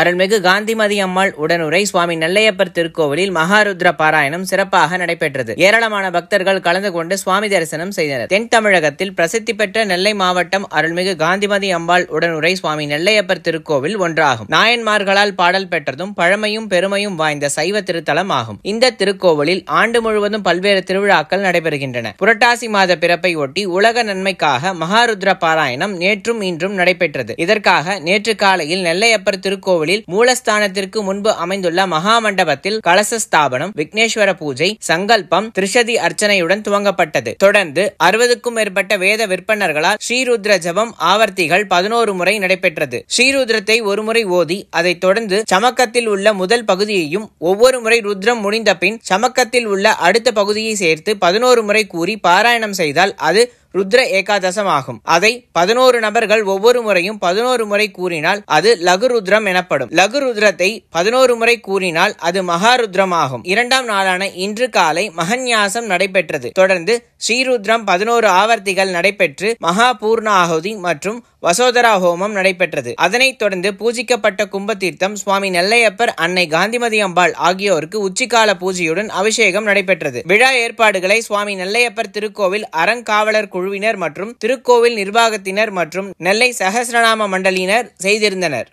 அருள்மிகு காந்திமதி அம்மாள் உடனுரை சுவாமி நெல்லையப்பர் திருக்கோவிலில் மகாருத்ர பாராயணம் சிறப்பாக நடைபெற்றது. ஏராளமான பக்தர்கள் கலந்து கொண்டு சுவாமி தரிசனம் செய்தனர். தென் தமிழகத்தில் பிரசித்தி பெற்ற நெல்லை மாவட்டம் அருள்மிகு காந்திமதி அம்மாள் உடனுரை சுவாமி நெல்லையப்பர் திருக்கோவில் ஒன்றாகும். நாயன்மார்களால் பாடல் பெற்றதும் பழமையும் பெருமையும் வாய்ந்த சைவ திருத்தலம் ஆகும். இந்த திருக்கோவிலில் ஆண்டு முழுவதும் பல்வேறு திருவிழாக்கள் நடைபெறுகின்றன. புரட்டாசி மாத பிறப்பை ஒட்டி உலக நன்மைக்காக மகாருத்ர பாராயணம் நேற்றும் இன்றும் நடைபெற்றது. இதற்காக நேற்று காலையில் நெல்லையப்பர் திருக்கோவில் மூலஸ்தானத்திற்கு முன்பு அமைந்துள்ள மகாமண்டபத்தில் கலச ஸ்தாபனம், விக்னேஸ்வர பூஜை, சங்கல்பம், திரிசதி அர்ச்சனையுடன் துவங்கப்பட்டது. தொடர்ந்து 60க்கும் மேற்பட்ட வேத விற்பனர்களால் ஸ்ரீருத்ர ஜபம் ஆவர்த்திகள் 11 முறை நடைபெற்றது. ஸ்ரீருத்ரத்தை ஒரு முறை ஓதி அதைத் தொடர்ந்து சமக்கத்தில் உள்ள முதல் பகுதியையும் ஒவ்வொரு முறை ருத்ரம் முடிந்த பின் சமக்கத்தில் உள்ள அடுத்த பகுதியை சேர்த்து 11 முறை கூறி பாராயணம் செய்தால் அது ருத்ர ஏகாதசம் ஆகும். அதை 11 நபர்கள் ஒவ்வொரு முறையும் 11 முறை கூறினால் அது லகுருத்ரம் எனப்படும். லகுருத்ரத்தை 11 முறை கூறினால் அது மகாருத்ரம் ஆகும். இரண்டாம் நாளான இன்று காலை மகன்யாசம் நடைபெற்றது. தொடர்ந்து ஸ்ரீருத்ரம் 11 ஆவர்த்திகள் நடைபெற்று மகா பூர்ண ஆகுதி மற்றும் வசோதரா ஹோமம் நடைபெற்றது. அதனைத் தொடர்ந்து பூஜிக்கப்பட்ட கும்பதீர்த்தம் சுவாமி நெல்லையப்பர், அன்னை காந்திமதி அம்பாள் ஆகியோருக்கு உச்சிகால பூஜையுடன் அபிஷேகம் நடைபெற்றது. விழா ஏற்பாடுகளை சுவாமி நெல்லையப்பர் திருக்கோவில் அறங்காவலர் குழுவினர் மற்றும் திருக்கோவில் நிர்வாகத்தினர் மற்றும் நெல்லை சகஸ்ரநாம மண்டலினர் செய்திருந்தனர்.